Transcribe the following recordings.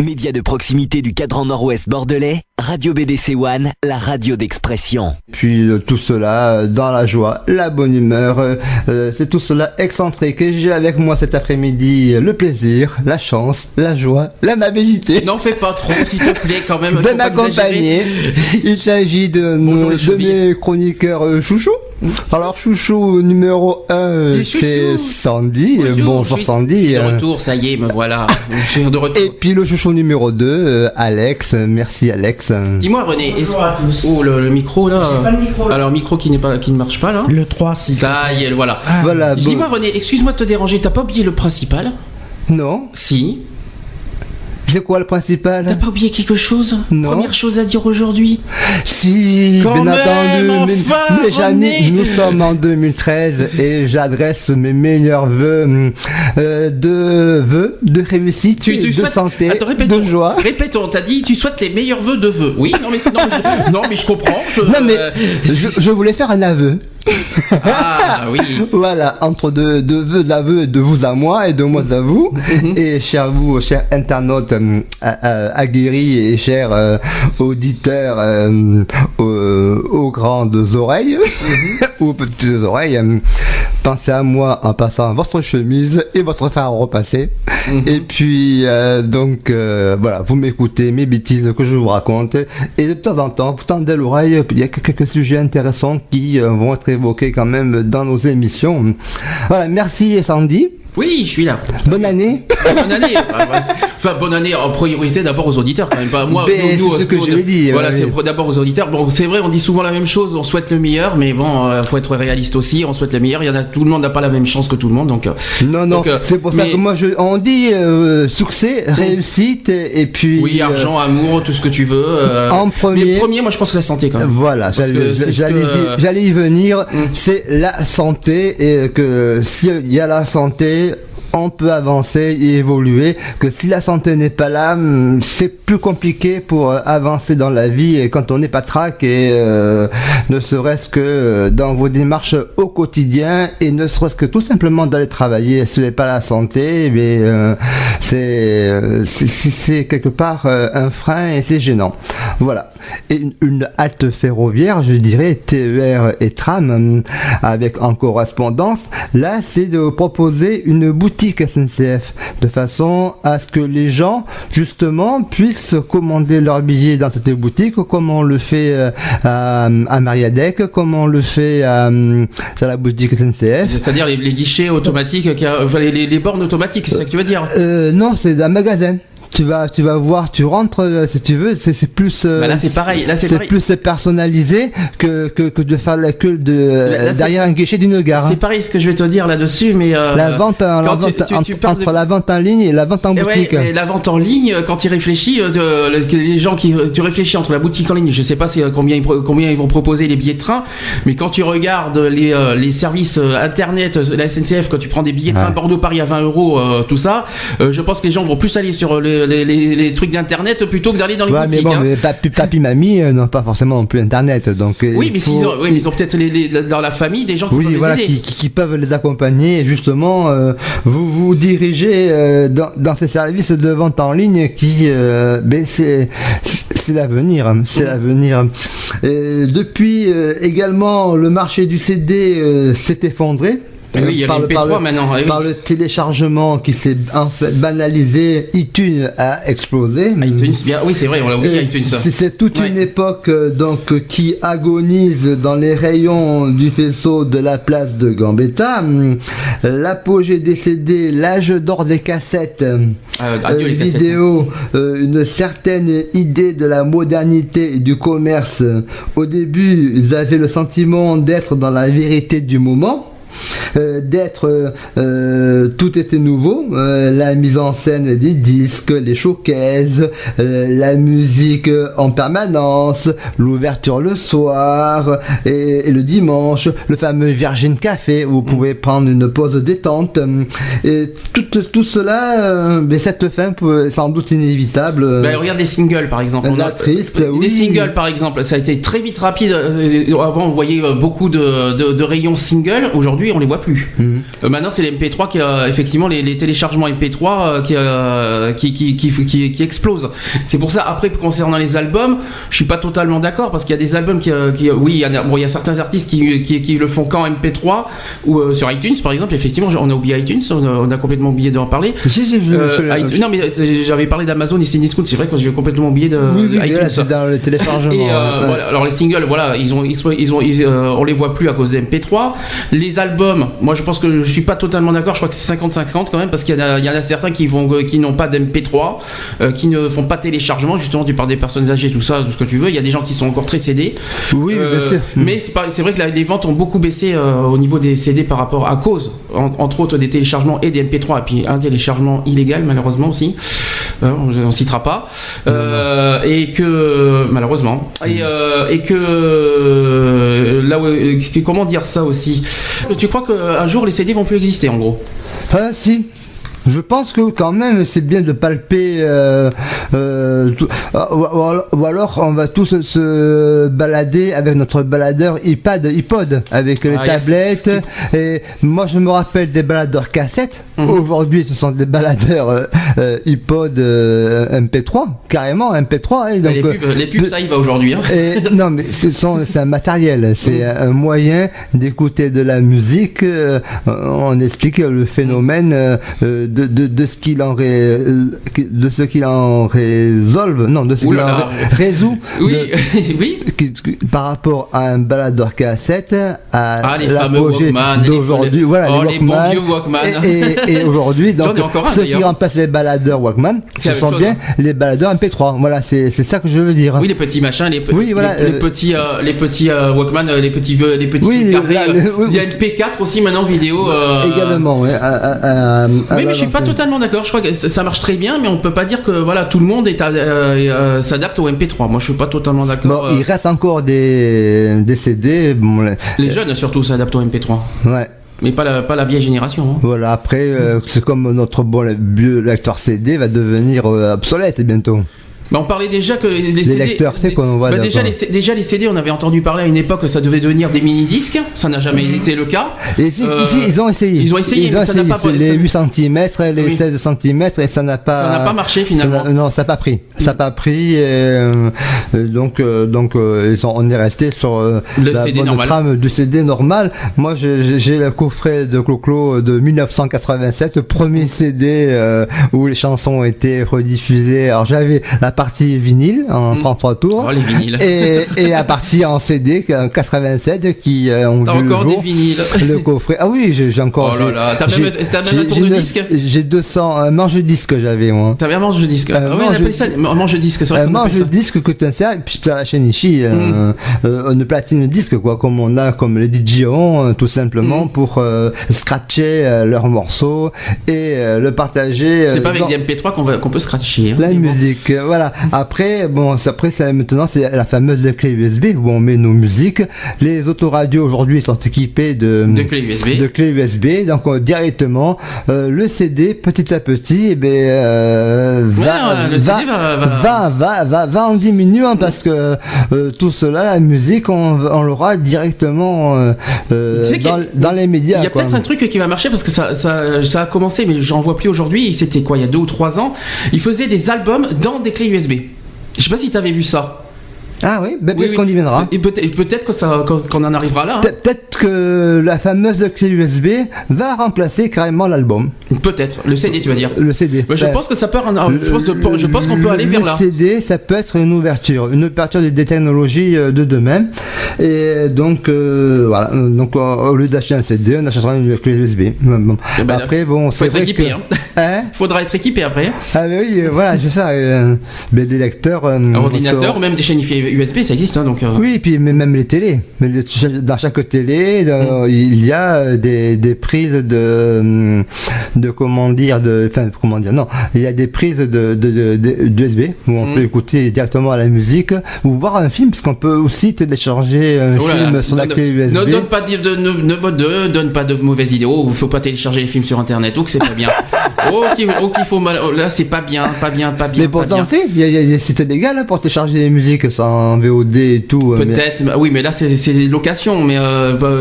Média de proximité du cadran nord-ouest bordelais, Radio BDC One, la radio d'expression. Puis tout cela dans la joie, la bonne humeur, c'est tout cela excentrique. Et j'ai avec moi cet après-midi le plaisir, la chance, la joie, l'amabilité. N'en fais pas trop, s'il te plaît, quand même. De m'accompagner. Il s'agit de mes chroniqueurs chouchous. Alors chouchou numéro 1, c'est Sandy. Bonjour Sandy. De retour, ça y est, me voilà. Je suis de retour. Et puis le chouchou numéro 2, Alex. Merci Alex. Dis-moi René, bonjour à tous. Oh le micro là. J'ai pas le micro. Alors micro qui ne marche pas là. Le 3, si. Ça y est, voilà. Voilà. Dis-moi René, excuse-moi de te déranger, t'as pas oublié le principal? Non. Si. C'est quoi le principal? T'as pas oublié quelque chose? Non. Première chose à dire aujourd'hui? Si, quand bien même, entendu, enfin, mes amis, nous sommes en 2013 et j'adresse mes meilleurs vœux de réussite, de souhaites... santé, Attends, de joie. Répétons, t'as dit tu souhaites les meilleurs vœux de vœux. Oui, non mais je comprends. Non mais je voulais faire un aveu. Ah oui. Voilà, entre de vœux à vœux, de vous à moi et de moi à vous. Et chers internautes aguerris et chers auditeurs aux grandes oreilles ou aux petites oreilles, pensez à moi en passant votre chemise et votre fer à repasser. Et puis voilà, vous m'écoutez mes bêtises que je vous raconte et de temps en temps, vous tendez l'oreille, il y a quelques sujets intéressants qui vont être évoqués quand même dans nos émissions. Voilà, merci Sandy. Oui, je suis là. Bonne année. Bonne année. Enfin, bonne année en priorité d'abord aux auditeurs quand même. Pas moi. C'est ce que je l'ai dit. Voilà, oui. C'est d'abord aux auditeurs. Bon, c'est vrai, on dit souvent la même chose. On souhaite le meilleur, mais bon, faut être réaliste aussi. On souhaite le meilleur. Tout le monde n'a pas la même chance que tout le monde, donc. Non. C'est pour ça que moi, on dit succès, réussite, et puis. Oui, argent, amour, tout ce que tu veux. En premier. Mais premier, moi, je pense que la santé quand même. Voilà, j'allais y venir. C'est la santé et que s'il y a la santé, on peut avancer et évoluer, que si la santé n'est pas là, c'est plus compliqué pour avancer dans la vie et quand on n'est pas trac et ne serait-ce que dans vos démarches au quotidien et ne serait-ce que tout simplement d'aller travailler. Ce n'est pas la santé, mais c'est quelque part un frein et c'est gênant. Voilà. Et une halte ferroviaire, je dirais TER et tram avec en correspondance, là c'est de proposer une boutique SNCF de façon à ce que les gens justement puissent commander leurs billets dans cette boutique comme on le fait à Mariadec, comme on le fait à la boutique SNCF. C'est-à-dire les guichets automatiques, les bornes automatiques, c'est ça que tu veux dire? Non, c'est un magasin. Tu vas voir, tu rentres si tu veux, c'est plus là c'est pareil, plus personnalisé que de faire la queue derrière un guichet d'une gare. C'est pareil ce que je vais te dire là-dessus, mais la vente entre la vente en ligne et la vente en boutique. Ouais, la vente en ligne, quand tu réfléchis, les gens tu réfléchis entre la boutique en ligne, je sais pas combien ils vont proposer les billets de train, mais quand tu regardes les services internet, la SNCF, quand tu prends des billets de train Bordeaux-Paris à 20 €, tout ça, je pense que les gens vont plus aller sur les trucs d'internet plutôt que d'aller dans les boutiques. Mais papi, mamie n'ont pas forcément non plus internet, donc. Oui, mais ils ont peut-être dans la famille des gens qui peuvent les aider. Qui peuvent les accompagner et justement vous diriger dans ces services de vente en ligne qui c'est l'avenir, c'est l'avenir. Depuis également le marché du CD s'est effondré. Oui, il y a le MP3 maintenant. Par le téléchargement qui s'est en fait banalisé, iTunes a explosé. iTunes, bien, oui c'est vrai, on l'a oublié iTunes. C'est toute une époque donc qui agonise dans les rayons du faisceau de la place de Gambetta. L'apogée des CD, l'âge d'or des cassettes, vidéo, une certaine idée de la modernité et du commerce. Au début, ils avaient le sentiment d'être dans la vérité du moment. Tout était nouveau, la mise en scène des disques, les showcases, la musique en permanence, l'ouverture le soir et le dimanche, le fameux Virgin Café où vous pouvez prendre une pause détente, et tout cela, mais cette fin est sans doute inévitable. Regarde les singles par exemple. Triste, les singles par exemple, ça a été très vite rapide. Avant on voyait beaucoup de rayons singles. Aujourd'hui aujourd'hui, on les voit plus. Maintenant, c'est les MP3 qui, effectivement, les téléchargements MP3 qui explosent. C'est pour ça, après, concernant les albums, je suis pas totalement d'accord parce qu'il y a des albums oui, il y a certains artistes qui le font qu'en MP3 ou sur iTunes, par exemple. Effectivement, on a oublié iTunes, on a complètement oublié d'en parler. Non, mais j'avais parlé d'Amazon et Cdiscount, c'est vrai que j'ai complètement oublié de iTunes. Là, c'est dans le téléchargement. Et voilà, alors les singles, voilà, on les voit plus à cause des MP3. Les albums, moi je pense que je suis pas totalement d'accord. Je crois que c'est 50-50 quand même parce qu'il y en a certains qui n'ont pas d'MP3, qui ne font pas téléchargement. Justement, tu parles des personnes âgées, tout ça, tout ce que tu veux. Il y a des gens qui sont encore très CD. Oui, bien sûr. Mais c'est vrai que les ventes ont beaucoup baissé au niveau des CD par rapport à cause, entre autres, des téléchargements et des MP3 et puis un téléchargement illégal malheureusement aussi. On citera pas. Et que malheureusement et que là comment dire ça aussi. Tu crois qu'un jour les CD vont plus exister en gros? Si. Je pense que quand même c'est bien de palper ou alors on va tous se balader avec notre baladeur iPod avec les tablettes. Et moi je me rappelle des baladeurs cassettes. Aujourd'hui ce sont des baladeurs iPod MP3, carrément MP3. Et donc, les pubs ça y va aujourd'hui. Non mais c'est un matériel, c'est un moyen d'écouter de la musique. On explique le phénomène de ce qu'il en résout oui. Par rapport à un baladeur cassette à l'apogée d'aujourd'hui, les bons vieux Walkman et aujourd'hui donc ceux qui remplacent les baladeurs Walkman ce sont bien les baladeurs MP3. Voilà, c'est ça que je veux dire. Oui, les petits machins, les petits Walkman, les petits il y a une P4 aussi maintenant vidéo également. Mais je suis pas totalement d'accord. Je crois que ça marche très bien, mais on peut pas dire que voilà tout le monde s'adapte au MP3. Moi, je suis pas totalement d'accord. Il reste encore des CD. Les jeunes surtout s'adaptent au MP3. Ouais. Mais pas la vieille génération. Voilà, après, c'est comme notre vieux lecteur CD va devenir obsolète bientôt. On parlait déjà que les CD, lecteurs, c'est qu'on voit déjà les CD, on avait entendu parler à une époque que ça devait devenir des mini-disques, ça n'a jamais été le cas. Et si, ils ont essayé. Mais ça n'a pas les 8 cm, les 16 cm et ça n'a pas marché finalement. Non, ça n'a pas pris. Ça n'a pas pris donc on est resté sur la CD bonne normal. trame du CD normal. Moi j'ai le coffret de Clo-Clo de 1987, le premier CD où les chansons ont été rediffusées. Alors j'avais la partie vinyle en 33 tours et la partie en CD 87 qui ont T'as vu encore le jour, des vinyles. le coffret. Ah oui, j'ai encore. Oh là là, t'as même un tourne-disque. J'ai 200 un manche-disque j'avais moi. T'avais un manche-disque. Oui, on appelle ça un manche-disque. Un manche-disque que tu insères puis tu as la chaîne ici une platine disque quoi, comme on a comme les DJ ont tout simplement pour scratcher leurs morceaux et le partager. C'est pas avec des MP3 qu'on peut scratcher. La musique, voilà. Après, maintenant, c'est la fameuse clé USB où on met nos musiques. Les autoradios aujourd'hui sont équipées de clés USB. Donc, directement, le CD, petit à petit, va en diminuant parce que tout cela, la musique, on l'aura directement dans les médias. Il y a peut-être un truc qui va marcher parce que ça a commencé, mais j'en vois plus aujourd'hui. C'était quoi, il y a 2 ou 3 ans? Ils faisaient des albums dans des clés USB. Je sais pas si tu avais vu ça. Ah oui, peut-être qu'on y viendra. Et peut-être qu'on en arrivera là. Peut-être que la fameuse clé USB va remplacer carrément l'album. Peut-être. Le CD, tu vas dire. Le CD. Je pense que ça peut. Je pense qu'on peut aller vers là. Le CD, ça peut être une ouverture des technologies de demain. Et donc voilà. Donc au lieu d'acheter un CD, on achètera une clé USB. Bon. Après, c'est vrai équipé, que. Faudra être équipé après. Ah mais oui, voilà, c'est ça. Des lecteurs. Ordinateur ou même des chaînes USB, ça existe, donc. Oui, et puis même les télés. Dans chaque télé, il y a des prises de il y a des prises d'USB où on peut écouter directement la musique ou voir un film, parce qu'on peut aussi télécharger un film sur la clé USB. Ne donne pas de mauvaises idées. Il faut pas télécharger les films sur internet, que c'est pas bien. Qu'il faut là, c'est pas bien. Mais pourtant, il y a des sites légaux pour télécharger les musiques sans en VOD et tout. Peut-être, oui, mais là c'est des locations, mais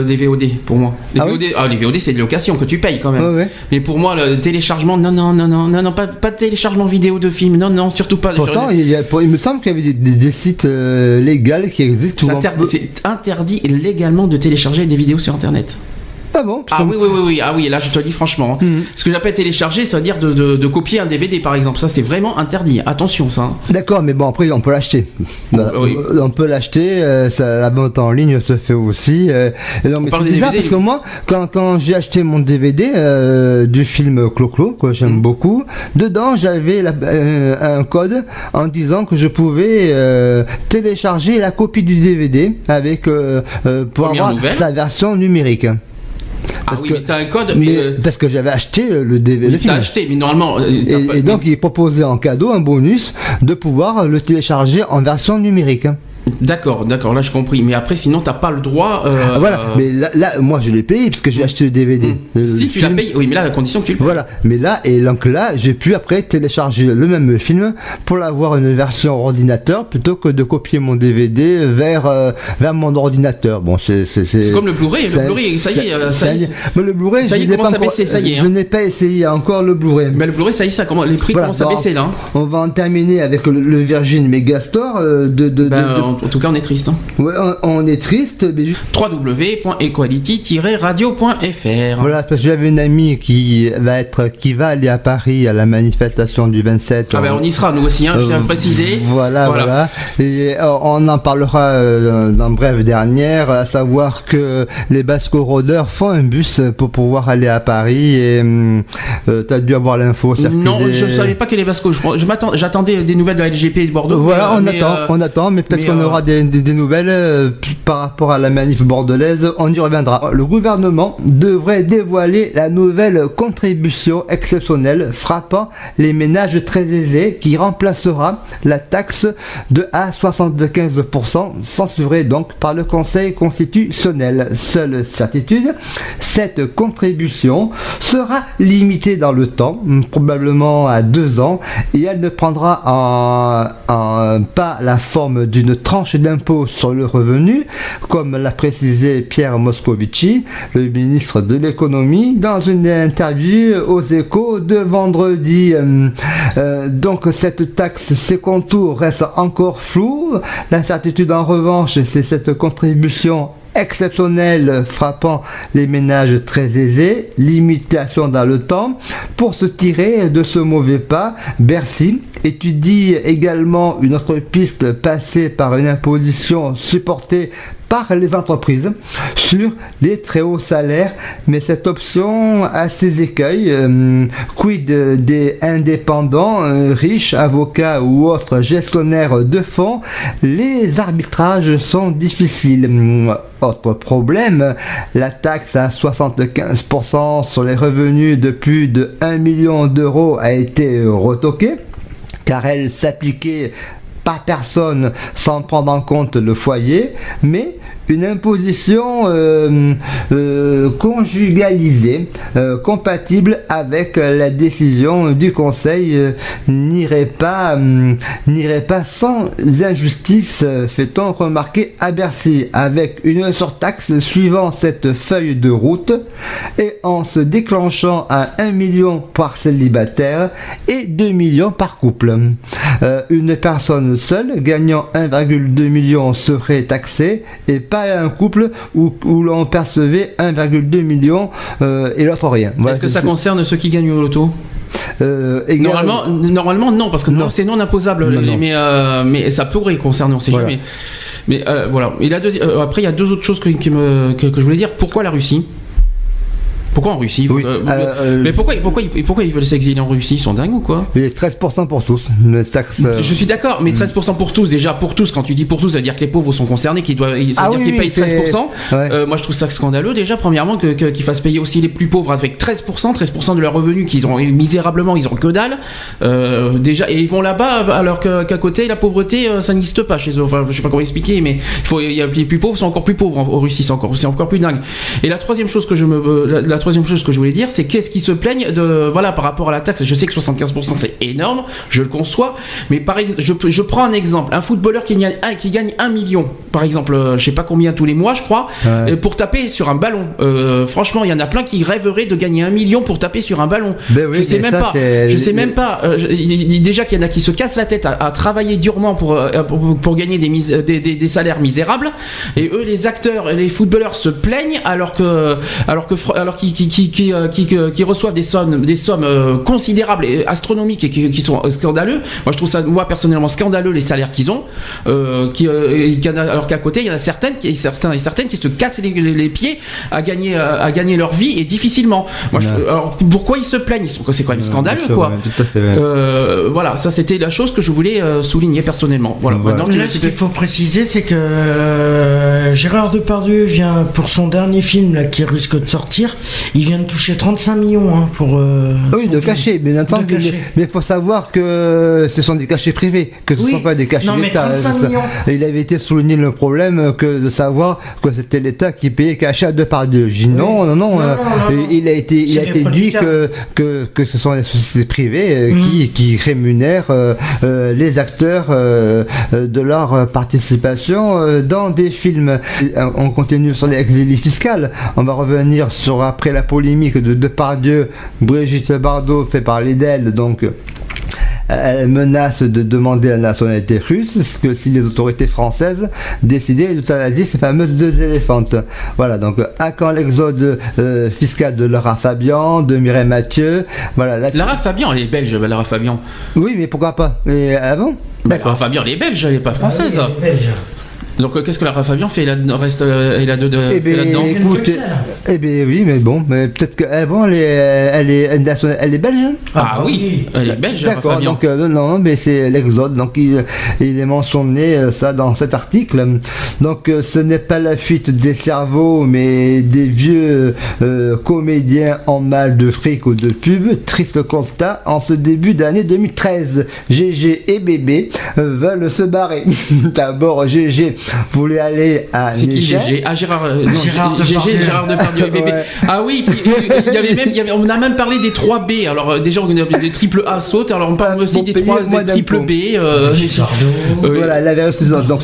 des VOD pour moi. Les VOD c'est des locations que tu payes quand même. Ouais. Mais pour moi, le téléchargement, non, pas de téléchargement vidéo de film, non, surtout pas. Pourtant, il me semble qu'il y avait des sites légaux qui existent. C'est interdit légalement de télécharger des vidéos sur Internet. Ah bon? Oui, là je te le dis franchement. Ce que j'appelle télécharger, ça veut dire de copier un DVD par exemple. Ça c'est vraiment interdit. Attention ça. D'accord, mais bon après on peut l'acheter. Oui. On peut l'acheter. La vente en ligne se fait aussi. Non, mais c'est bizarre parce que moi, quand j'ai acheté mon DVD du film Clo-Clo, que j'aime beaucoup, dedans j'avais un code en disant que je pouvais télécharger la copie du DVD avec pour avoir sa version numérique. Mais t'as un code. Parce que j'avais acheté le DVD. T'as acheté, mais normalement. Et donc il proposait en cadeau un bonus de pouvoir le télécharger en version numérique. D'accord, là je compris. Mais après, sinon, t'as pas le droit. Voilà, mais là, moi je l'ai payé parce que j'ai acheté le DVD. Si tu l'as payé, oui, mais là, à condition que tu le payes. Voilà, mais là, j'ai pu après télécharger le même film pour l'avoir une version ordinateur plutôt que de copier mon DVD vers mon ordinateur. Bon, c'est comme le Blu-ray. Le Blu-ray, ça y est. Mais le Blu-ray, ça y est, commence à baisser, ça y est. Je n'ai pas essayé encore le Blu-ray. Mais le Blu-ray, ça y est, les prix commencent à baisser là. On va en terminer avec le Virgin Megastore en tout cas, on est triste. Ouais, on est triste. Mais www.equality-radio.fr. Voilà, parce que j'avais une amie qui va aller à Paris à la manifestation du 27. On y sera nous aussi, je tiens à préciser. Voilà. Et on en parlera dans Brève dernière, à savoir que les Basco Roaders font un bus pour pouvoir aller à Paris et t'as dû avoir l'info circuler. Non, je savais pas que les Basco. J'attendais des nouvelles de la LGP de Bordeaux. Voilà, on attend, mais peut-être qu'on aura des nouvelles par rapport à la manif bordelaise, on y reviendra. Le gouvernement devrait dévoiler la nouvelle contribution exceptionnelle frappant les ménages très aisés qui remplacera la taxe de à 75% censurée donc par le Conseil constitutionnel. Seule certitude, cette contribution sera limitée dans le temps, probablement à 2 ans, et elle ne prendra pas la forme d'une tranche d'impôt sur le revenu, comme l'a précisé Pierre Moscovici, le ministre de l'économie, dans une interview aux Échos de vendredi. Donc cette taxe, ses contours restent encore flous. L'incertitude en revanche, c'est cette contribution exceptionnelle frappant les ménages très aisés, limitation dans le temps. Pour se tirer de ce mauvais pas, Bercy étudie également une autre piste, passée par une imposition supportée par les entreprises sur les très hauts salaires, mais cette option a ses écueils. Quid des indépendants, riches, avocats ou autres gestionnaires de fonds? Les arbitrages sont difficiles. Autre problème, la taxe à 75% sur les revenus de plus de 1 million d'euros a été retoquée, car elle s'appliquait par personne sans prendre en compte le foyer, mais une imposition conjugalisée, compatible avec la décision du Conseil, n'irait pas sans injustice, fait-on remarquer à Bercy, avec une surtaxe suivant cette feuille de route et en se déclenchant à 1 million par célibataire et 2 millions par couple. Une personne seule gagnant 1,2 million serait taxée et pas un couple où l'on percevait 1,2 million et l'autre rien. Voilà. Est-ce que ça concerne ceux qui gagnent au loto? Normalement non, parce que c'est non imposable. Mais ça pourrait concerner, on sait jamais. Mais voilà. Et après il y a 2 autres choses que je voulais dire. Pourquoi la Russie? Pourquoi en Russie? Mais pourquoi ils veulent s'exiler en Russie? Ils sont dingues ou quoi? Mais 13% pour tous. Je suis d'accord, mais 13% pour tous, déjà pour tous, quand tu dis pour tous, ça veut dire que les pauvres sont concernés, qu'ils payent 13%. Ouais. Moi je trouve ça scandaleux déjà, premièrement, qu'ils fassent payer aussi les plus pauvres avec 13% de leurs revenus qu'ils ont misérablement, ils ont que dalle. Déjà, et ils vont là-bas alors qu'à côté, la pauvreté, ça n'existe pas chez eux. Enfin, je sais pas comment expliquer, mais les plus pauvres sont encore plus pauvres en Russie, c'est encore plus dingue. Et la troisième chose que la troisième chose que je voulais dire, c'est qu'est-ce qu'ils se plaignent de, voilà, par rapport à la taxe. Je sais que 75% c'est énorme, je le conçois, mais par exemple, je prends un exemple, un footballeur qui gagne 1 million, par exemple, je sais pas combien tous les mois, je crois, pour taper sur un ballon. Franchement, il y en a plein qui rêveraient de gagner 1 million pour taper sur un ballon. Ben oui, je sais même pas. Déjà qu'il y en a qui se cassent la tête à travailler durement pour gagner des salaires misérables, et eux, les acteurs, les footballeurs se plaignent alors qu'ils reçoivent des sommes considérables et astronomiques et qui sont scandaleux. Moi, je trouve ça, personnellement, scandaleux les salaires qu'ils ont. Alors qu'à côté, il y en a certaines qui se cassent les pieds à gagner leur vie, et difficilement. Moi, alors pourquoi ils se plaignent? C'est quand même scandaleux, quoi. Tout à fait, voilà, ça c'était la chose que je voulais souligner personnellement. Voilà. Maintenant, là, ce qu'il faut préciser, c'est que Gérard Depardieu vient, pour son dernier film là, qui risque de sortir, il vient de toucher 35 millions pour. Oui, de cachets, bien entendu. Mais il faut savoir que ce sont des cachets privés, que ce ne sont pas des cachets d'État. Il avait été souligné le problème de savoir que c'était l'État qui payait cachet à Depardieu. J'ai dit non. Il a été dit que ce sont les sociétés privées qui rémunèrent les acteurs de leur participation dans des films. On continue sur l'exilie fiscale. On va revenir après la polémique de Depardieu. Brigitte Bardot fait parler d'elle, donc elle menace de demander la nationalité russe, ce que si les autorités françaises décidaient d'euthanasier ces fameuses 2 éléphantes. Voilà, donc à quand l'exode fiscal de Lara Fabian, de Mireille Mathieu. Voilà, Lara Fabian, elle est belge, Lara Fabian. Oui, mais pourquoi pas? Et avant? Lara Fabian, elle est belge, elle n'est pas française. Ah oui, elle est belge. Donc qu'est-ce que Lara Fabian fait là-dedans? Là-dedans. Écoute, oui, mais bon, peut-être qu'elle est belge. Ah oui, elle est belge. D'accord, donc non, mais c'est l'exode, donc il est mentionné ça dans cet article. Donc ce n'est pas la fuite des cerveaux, mais des vieux comédiens en mal de fric ou de pub. Triste constat en ce début d'année 2013. GG et Bébé veulent se barrer. D'abord GG voulait aller à c'est qui GG? Ah, Gérard Depardieu et Bébé. Ouais. Ah oui, on a même parlé des 3B. Alors déjà, on a des triple A sautent, alors on parle aussi des triple B. Voilà, elle avait reçu donc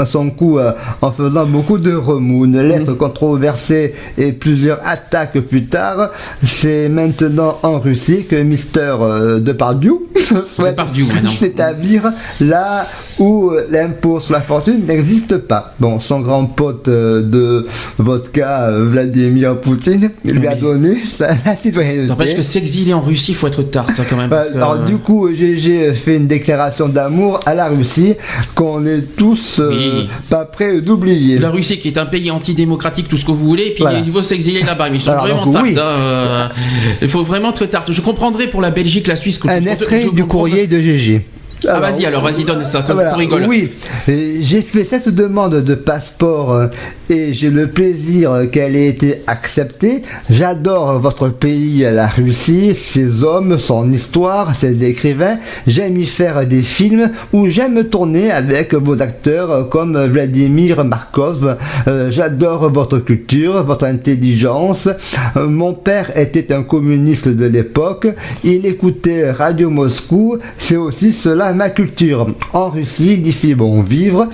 son coup en faisant beaucoup de remous. Une lettre controversée et plusieurs attaques plus tard. C'est maintenant en Russie que Mister Depardieu souhaite s'établir là où l'impôt sur la fortune n'existe pas. Bon, son grand pote de vodka, Vladimir Poutine, lui a donné la citoyenneté. N'empêche que s'exiler en Russie, il faut être tarte quand même. Alors du coup, GG fait une déclaration d'amour à la Russie qu'on est tous pas prêts d'oublier. La Russie qui est un pays antidémocratique, tout ce que vous voulez, et puis il faut s'exiler là-bas. Mais ils sont vraiment tartes. Il faut vraiment être tarte. Je comprendrais pour la Belgique, la Suisse. Un extrait du courrier de GG. Alors, vas-y, donne ça, qu'on rigole. Oui, j'ai fait cette demande de passeport et j'ai le plaisir qu'elle ait été acceptée. J'adore votre pays, la Russie, ses hommes, son histoire, ses écrivains. J'aime y faire des films où j'aime tourner avec vos acteurs comme Vladimir Markov. J'adore votre culture, votre intelligence. Mon père était un communiste de l'époque. Il écoutait Radio Moscou. C'est aussi cela ma culture. En Russie, il y fait bon vivre.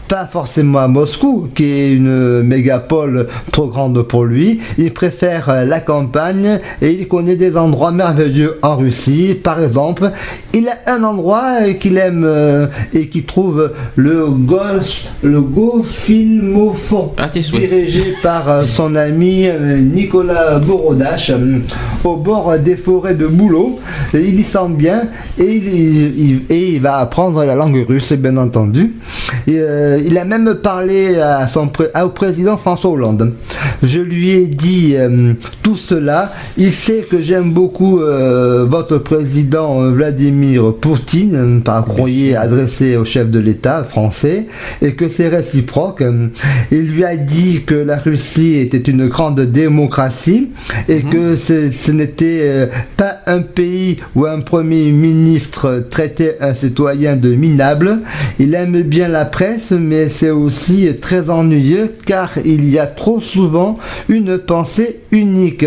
Pas forcément à Moscou, qui est une mégapole trop grande pour lui. Il préfère la campagne et il connaît des endroits merveilleux en Russie. Par exemple, il a un endroit qu'il aime et qui trouve le Go-Filmophon, dirigé par son ami Nicolas Borodache, au bord des forêts de Boulot. Il y sent bien et il va apprendre la langue russe, bien entendu. Il a même parlé au président François Hollande. Je lui ai dit tout cela. Il sait que j'aime beaucoup votre président Vladimir Poutine par courrier adressé au chef de l'État français et que c'est réciproque. Il lui a dit que la Russie était une grande démocratie et que ce n'était pas un pays où un premier ministre traitait un citoyen de minable. Il aime bien la presse, mais c'est aussi très ennuyeux car il y a trop souvent une pensée unique.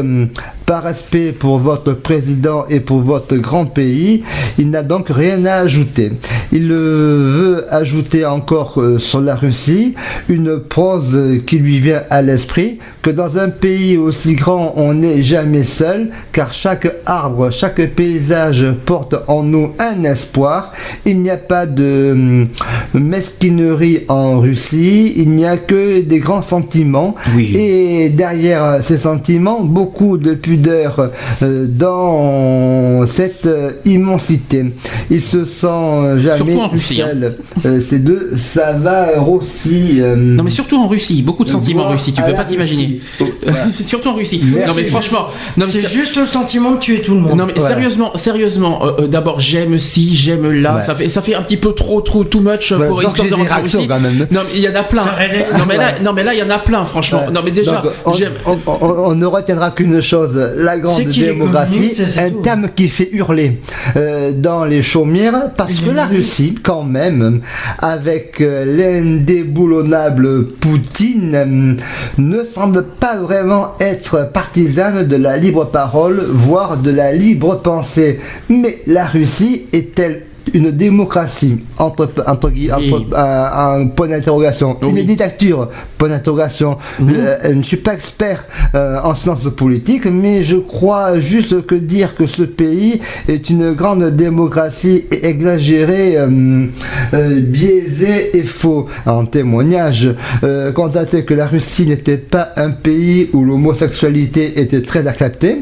Par respect pour votre président et pour votre grand pays, il n'a donc rien à ajouter. Il veut ajouter encore sur la Russie une prose qui lui vient à l'esprit, que dans un pays aussi grand on n'est jamais seul, car chaque arbre, chaque paysage porte en nous un espoir. Il n'y a pas de mesquinerie en Russie, il n'y a que des grands sentiments. Oui. Et derrière ces sentiments, beaucoup de pudeur dans cette immensité. Il se sent jamais seul. Ces deux, ça va aussi. Non mais surtout en Russie, beaucoup de sentiments en Russie, tu peux pas t'imaginer. Surtout en Russie. Merci. Non mais franchement, non, mais c'est juste le sentiment de tuer tout le monde. Non mais sérieusement, d'abord j'aime ci, j'aime là, ça fait un petit peu trop too much pour histoire de rentrer en Russie. Quand même. Non mais il y en a plein. Non mais là il y en a plein franchement. Non mais déjà, on ne retiendra qu'une chose, la grande démocratie, un terme qui fait hurler dans les chaumières, parce que la Russie, quand même, avec l'indéboulonnable Poutine, ne semble pas vraiment être partisane de la libre parole, voire de la libre pensée. Mais la Russie est-elle une démocratie entre un point d'interrogation, une dictature, point d'interrogation. Je ne suis pas expert en sciences politiques, mais je crois juste que dire que ce pays est une grande démocratie est exagéré, biaisé et faux. En témoignage, constater que la Russie n'était pas un pays où l'homosexualité était très acceptée.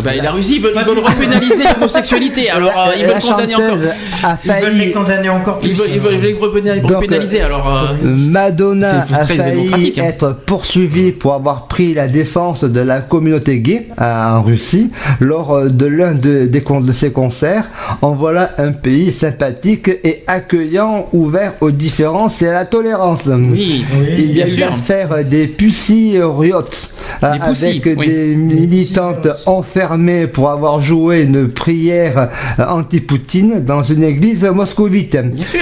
La Russie, ils veulent repénaliser l'homosexualité. Alors, ils veulent condamner encore. Ils veulent les condamner encore plus. Ils veulent les repénaliser. Alors, Madonna a failli hein. être poursuivie pour avoir pris la défense de la communauté gay en Russie lors de l'un de ses concerts. En voilà un pays sympathique et accueillant, ouvert aux différences et à la tolérance. Oui, il y a eu l'affaire des Pussy Riot avec des militantes enfermées pour avoir joué une prière anti-Poutine dans une église moscovite.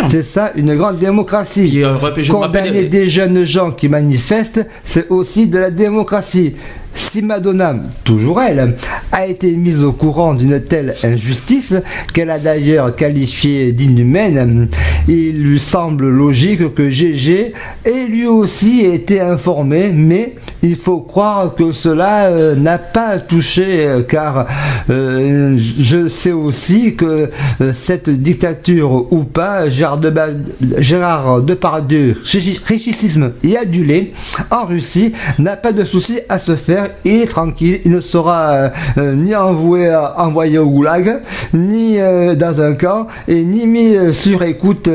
C'est ça, une grande démocratie. Condamner des jeunes gens qui manifestent, c'est aussi de la démocratie. Si Madonna, toujours elle, a été mise au courant d'une telle injustice, qu'elle a d'ailleurs qualifiée d'inhumaine, il lui semble logique que Gégé ait lui aussi été informé, mais il faut croire que cela n'a pas touché, car je sais aussi que cette dictature ou pas, Gérard Depardieu, richissime et adulé en Russie, n'a pas de souci à se faire. Il est tranquille, il ne sera ni envoyé au goulag, ni dans un camp, et ni mis sur écoute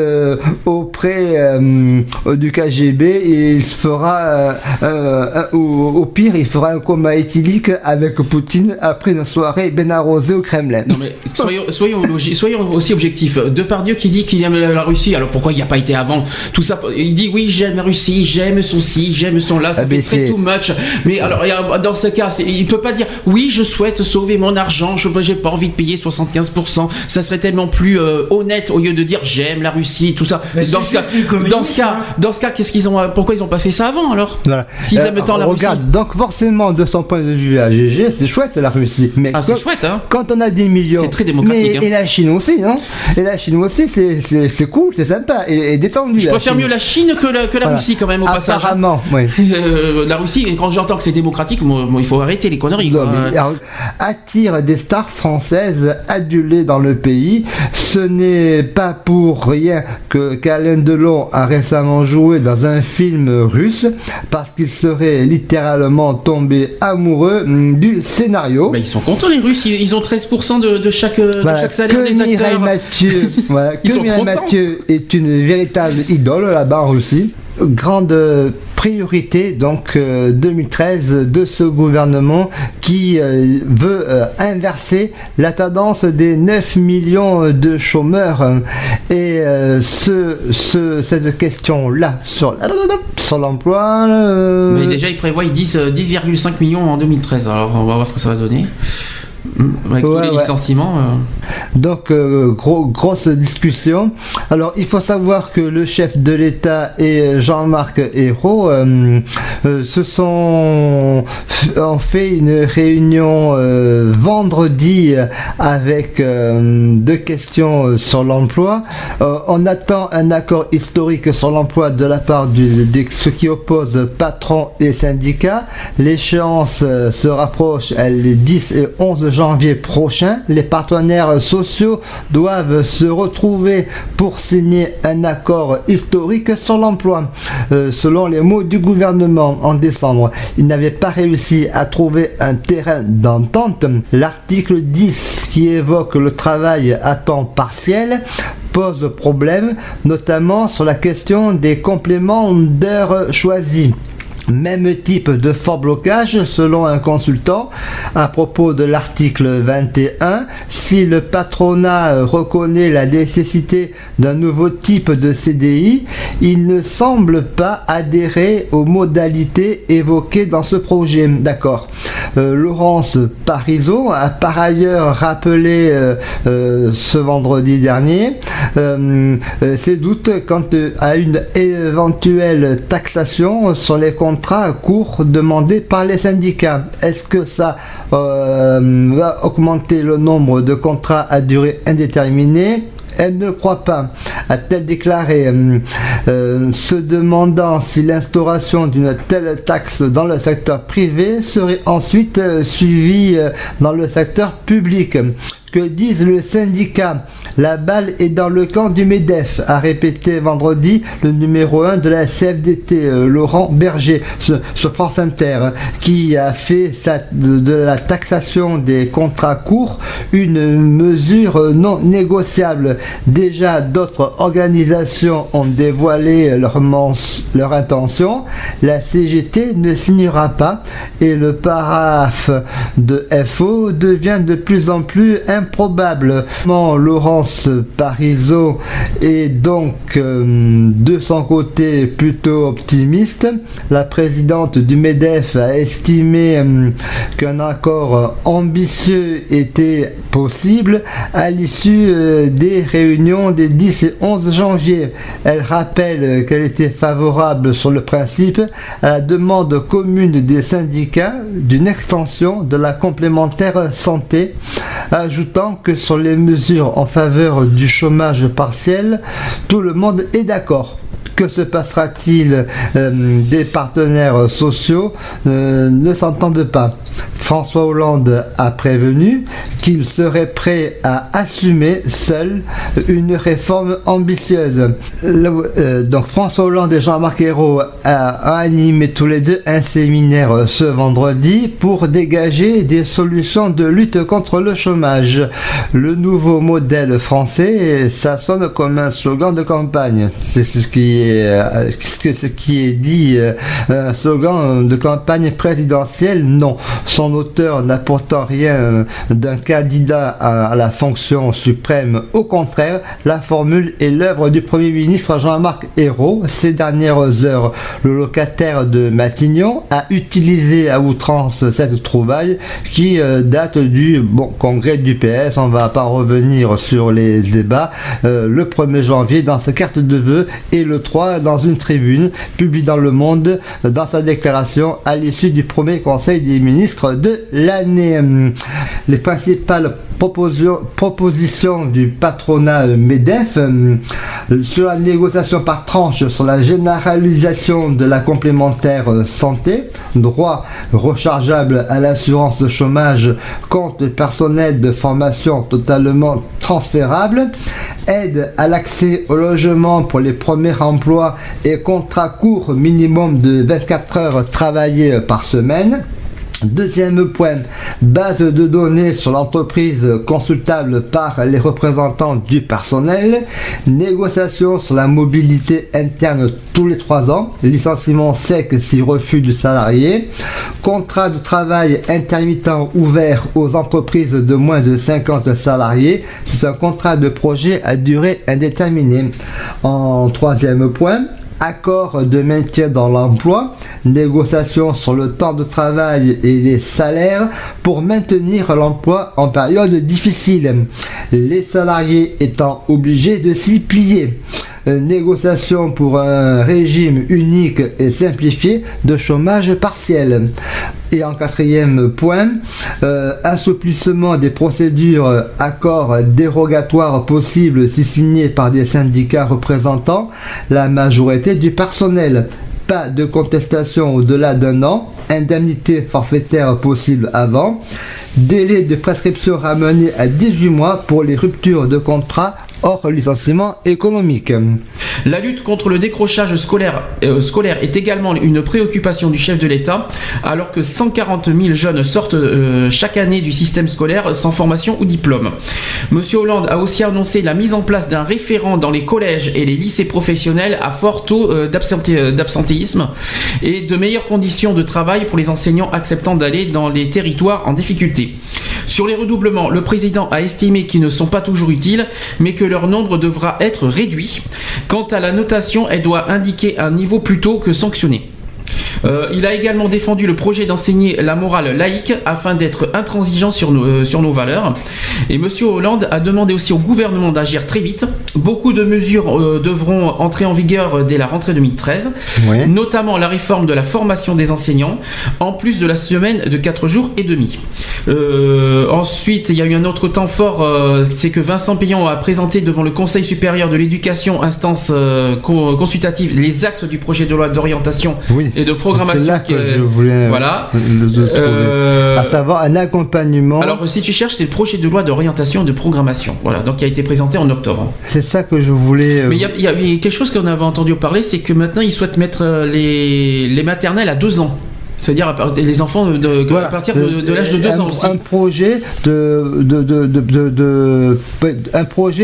auprès du KGB. Il se fera, au pire, il fera un coma éthylique avec Poutine après une soirée bien arrosée au Kremlin. Non mais soyons aussi objectifs. Depardieu qui dit qu'il aime la Russie, alors pourquoi il n'y a pas été avant tout ça? Il dit oui, j'aime la Russie, j'aime son ci, j'aime son là, ça fait très too much. Mais alors dans ce cas, il peut pas dire oui, je souhaite sauver mon argent, j'ai pas envie de payer 75%. Ça serait tellement plus honnête au lieu de dire j'aime la Russie, tout ça. Dans ce cas, qu'est-ce qu'ils ont, pourquoi ils ont pas fait ça avant alors? Voilà. S'ils aiment tant la regarde, Russie. Donc forcément, de son point de vue à GG, c'est chouette la Russie. Mais c'est chouette, hein. Quand on a des millions, c'est très démocratique. Et la Chine aussi, hein. Et la Chine aussi, c'est cool, c'est sympa et détendu. Je préfère mieux la Chine que la Russie quand même au passage. Apparemment, oui. La Russie, quand j'entends que c'est démocratique, il faut arrêter les conneries. Non, attire des stars françaises adulées dans le pays. Ce n'est pas pour rien qu'Alain Delon a récemment joué dans un film russe, parce qu'il serait littéralement tombé amoureux du scénario. Ils sont contents les Russes, ils ont 13% de chaque salaire des acteurs. Mireille Mathieu est une véritable idole là-bas en Russie. Grande priorité donc 2013 de ce gouvernement qui veut inverser la tendance des 9 millions de chômeurs et cette question là sur l'emploi mais déjà ils disent 10,5 millions en 2013, alors on va voir ce que ça va donner. Avec tous les licenciements. Donc, grosse discussion. Alors, il faut savoir que le chef de l'État et Jean-Marc Ayrault ont fait une réunion vendredi avec deux questions sur l'emploi. On attend un accord historique sur l'emploi de la part de ceux qui opposent patrons et syndicats. L'échéance se rapproche les 10 et 11 janvier prochains. Les partenaires sociaux doivent se retrouver pour signer un accord historique sur l'emploi. Selon les mots du gouvernement en décembre, ils n'avaient pas réussi à trouver un terrain d'entente. L'article 10 qui évoque le travail à temps partiel pose problème, notamment sur la question des compléments d'heures choisis. Même type de fort blocage selon un consultant à propos de l'article 21. Si le patronat reconnaît la nécessité d'un nouveau type de CDI, il ne semble pas adhérer aux modalités évoquées dans ce projet. D'accord. Laurence Parisot a par ailleurs rappelé ce vendredi dernier ses doutes quant à une éventuelle taxation sur les contrats courts demandés par les syndicats. Est-ce que ça va augmenter le nombre de contrats à durée indéterminée? Elle ne croit pas, a-t-elle déclaré, se demandant si l'instauration d'une telle taxe dans le secteur privé serait ensuite suivie dans le secteur public. Que disent le syndicat? La balle est dans le camp du MEDEF, a répété vendredi le numéro 1 de la CFDT, Laurent Berger, sur France Inter, qui a fait de la taxation des contrats courts une mesure non négociable. Déjà, d'autres organisations ont dévoilé leur intention. La CGT ne signera pas et le paraphe de FO devient de plus en plus improbable. Laurence Parisot est donc de son côté plutôt optimiste. La présidente du MEDEF a estimé qu'un accord ambitieux était possible à l'issue des réunions des 10 et 11 janvier. Elle rappelle qu'elle était favorable sur le principe à la demande commune des syndicats d'une extension de la complémentaire santé, ajoutant que sur les mesures en faveur du chômage partiel, tout le monde est d'accord. Que se passera-t-il? Des partenaires sociaux ne s'entendent pas. François Hollande a prévenu qu'il serait prêt à assumer seul une réforme ambitieuse. Donc François Hollande et Jean-Marc Ayrault ont animé tous les deux un séminaire ce vendredi pour dégager des solutions de lutte contre le chômage. Le nouveau modèle français, ça sonne comme un slogan de campagne. C'est ce qui est dit, un slogan de campagne présidentielle. Non, son auteur n'a pourtant rien d'un candidat à la fonction suprême. Au contraire, la formule est l'œuvre du Premier ministre Jean-Marc Ayrault. Ces dernières heures, le locataire de Matignon a utilisé à outrance cette trouvaille qui date du congrès du PS. On va pas revenir sur les débats. Le 1er janvier dans sa carte de vœux et le 3 dans une tribune publiée dans Le Monde dans sa déclaration à l'issue du premier conseil des ministres de l'année. Les principales propositions du patronat MEDEF sur la négociation par tranche sur la généralisation de la complémentaire santé, droit rechargeable à l'assurance chômage, compte personnel de formation totalement transférable, aide à l'accès au logement pour les premiers emplois et contrat court minimum de 24 heures travaillées par semaine. Deuxième point, base de données sur l'entreprise consultable par les représentants du personnel, négociation sur la mobilité interne tous les 3 ans, licenciement sec si refus du salarié, contrat de travail intermittent ouvert aux entreprises de moins de 50 salariés, c'est un contrat de projet à durée indéterminée. En troisième point, accord de maintien dans l'emploi, négociations sur le temps de travail et les salaires pour maintenir l'emploi en période difficile, les salariés étant obligés de s'y plier. Négociation pour un régime unique et simplifié de chômage partiel. Et en quatrième point, assouplissement des procédures, accords dérogatoires possibles si signés par des syndicats représentant la majorité du personnel. Pas de contestation au-delà d'un an, indemnité forfaitaire possible avant, délai de prescription ramené à 18 mois pour les ruptures de contrat hors licenciement économique. La lutte contre le décrochage scolaire est également une préoccupation du chef de l'État, alors que 140 000 jeunes sortent chaque année du système scolaire sans formation ou diplôme. Monsieur Hollande a aussi annoncé la mise en place d'un référent dans les collèges et les lycées professionnels à fort taux d'absentéisme et de meilleures conditions de travail pour les enseignants acceptant d'aller dans les territoires en difficulté. Sur les redoublements, le président a estimé qu'ils ne sont pas toujours utiles, mais que leur nombre devra être réduit. Quant à la notation, elle doit indiquer un niveau plutôt que sanctionner. Il a également défendu le projet d'enseigner la morale laïque afin d'être intransigeant sur nos valeurs. Et M. Hollande a demandé aussi au gouvernement d'agir très vite. Beaucoup de mesures devront entrer en vigueur dès la rentrée 2013, notamment la réforme de la formation des enseignants, en plus de la semaine de 4 jours et demi. Ensuite, il y a eu un autre temps fort, c'est que Vincent Payon a présenté devant le Conseil supérieur de l'éducation, instance consultative, les axes du projet de loi d'orientation et de programmation. C'est là que je voulais à savoir un accompagnement. Alors si tu cherches, c'est le projet de loi d'orientation et de programmation, voilà, donc qui a été présenté en octobre. C'est ça que je voulais. Mais il y avait quelque chose qu'on avait entendu parler, c'est que maintenant ils souhaitent mettre les maternelles à 2 ans. C'est-à-dire les enfants à partir de l'âge de 2 ans aussi. Un projet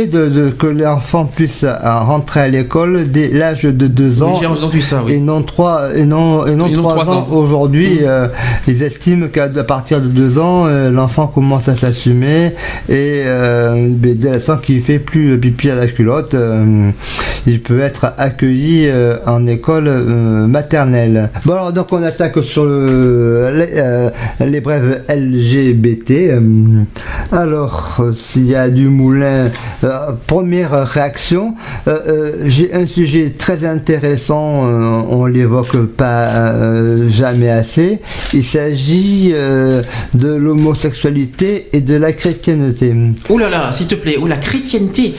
que l'enfant puisse rentrer à l'école dès l'âge de 2 ans. J'ai entendu ça, oui. Et non 3 ans. Aujourd'hui, ils estiment qu'à partir de 2 ans, l'enfant commence à s'assumer et dès l'instant qu'il fait plus pipi à la culotte, il peut être accueilli en école maternelle. Bon alors donc on attaque sur les brèves LGBT. Alors, s'il y a du moulin, première réaction, j'ai un sujet très intéressant, on l'évoque pas jamais assez. Il s'agit de l'homosexualité et de la chrétienté. Ouh là là, s'il te plaît, la chrétienté.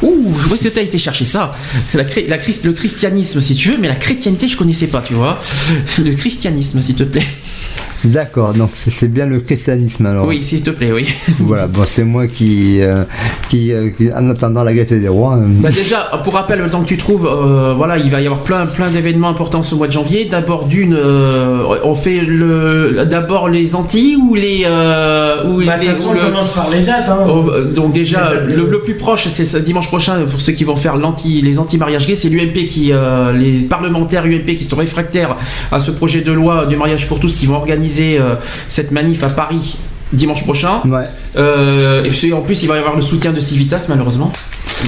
Ouh, où est-ce que t'as été chercher ça? Le christianisme, si tu veux, mais la chrétienté, je connaissais pas, tu vois. Le christianisme, s'il te plaît. D'accord, donc c'est bien le christianisme alors. Oui, s'il te plaît, oui. Voilà, bon, c'est moi qui en attendant la gâterie des rois. Bah déjà, pour rappel, le temps que tu trouves, voilà, il va y avoir plein d'événements importants ce mois de janvier. D'abord on fait d'abord les Antilles ou les on commence par les dates. Donc déjà, le plus proche, c'est ce dimanche prochain pour ceux qui vont faire les anti-mariages gays, c'est l'UMP les parlementaires UMP qui sont réfractaires à ce projet de loi du mariage pour tous qui vont organiser cette manif à Paris dimanche prochain. Et puis, en plus il va y avoir le soutien de Civitas malheureusement.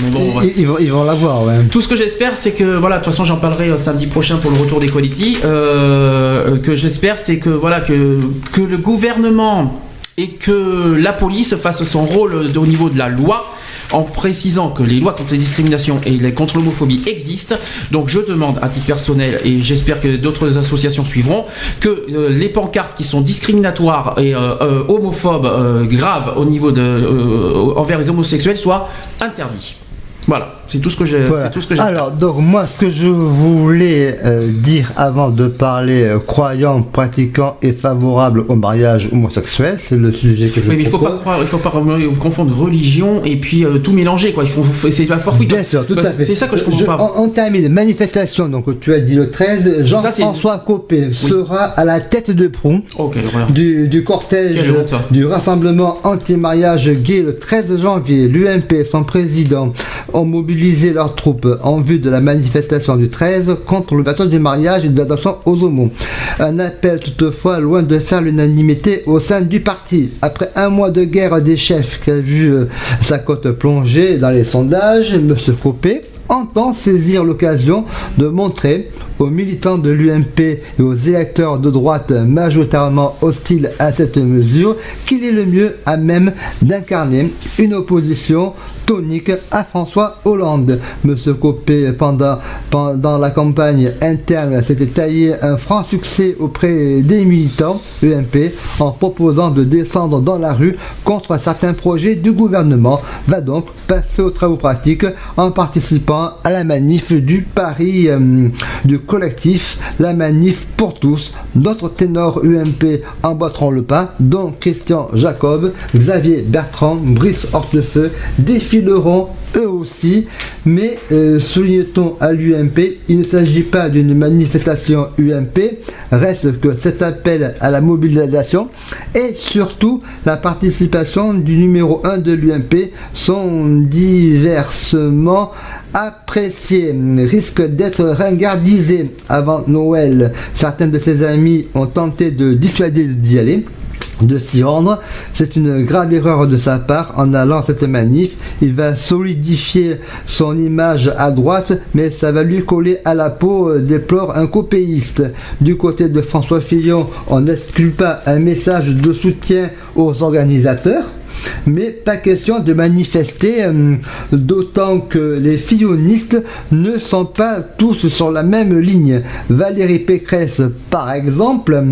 Mais bon, ils vont l'avoir, ouais. Tout ce que j'espère, c'est que voilà, de toute façon j'en parlerai samedi prochain pour le retour d'Equality, que j'espère, c'est que voilà, que le gouvernement et que la police fassent son rôle au niveau de la loi, en précisant que les lois contre les discriminations et contre l'homophobie existent. Donc je demande à titre personnel, et j'espère que d'autres associations suivront, que les pancartes qui sont discriminatoires et homophobes graves au niveau envers les homosexuels soient interdites. Voilà, c'est tout ce que j'ai. Voilà. C'est tout ce que j'ai. Alors, donc moi, ce que je voulais dire avant de parler croyants, pratiquants et favorables au mariage homosexuel, c'est le sujet que je. Oui, mais il faut pas confondre religion et puis tout mélanger, quoi. C'est la forfouille. Bien sûr, tout à fait. C'est ça que je comprends pas. On termine manifestation. Donc, tu as dit le 13. Jean-François Copé sera à la tête de proue du cortège du rassemblement anti-mariage gay le 13 janvier. L'UMP, son président, ont mobilisé leurs troupes en vue de la manifestation du 13 contre l'ouverture du mariage et de l'adoption aux homos. Un appel toutefois loin de faire l'unanimité au sein du parti. Après un mois de guerre des chefs qui a vu sa cote plonger dans les sondages, M. Copé, entend saisir l'occasion de montrer aux militants de l'UMP et aux électeurs de droite majoritairement hostiles à cette mesure qu'il est le mieux à même d'incarner une opposition tonique à François Hollande. Monsieur Copé, pendant la campagne interne, s'était taillé un franc succès auprès des militants UMP en proposant de descendre dans la rue contre certains projets du gouvernement. Va donc passer aux travaux pratiques en participant à la manif du Paris du collectif La Manif pour tous. D'autres ténors UMP emboîteront le pas, dont Christian Jacob, Xavier Bertrand, Brice Hortefeux défileront eux aussi, mais souligne-t-on à l'UMP, il ne s'agit pas d'une manifestation UMP, reste que cet appel à la mobilisation et surtout la participation du numéro 1 de l'UMP sont diversement appréciés, risque d'être ringardisé avant Noël. Certains de ses amis ont tenté de dissuader d'y aller, de s'y rendre. C'est une grave erreur de sa part en allant à cette manif. Il va solidifier son image à droite, mais ça va lui coller à la peau, déplore un copéiste. Du côté de François Fillon, on n'exclut pas un message de soutien aux organisateurs, mais pas question de manifester, d'autant que les fillonistes ne sont pas tous sur la même ligne. Valérie Pécresse, par exemple,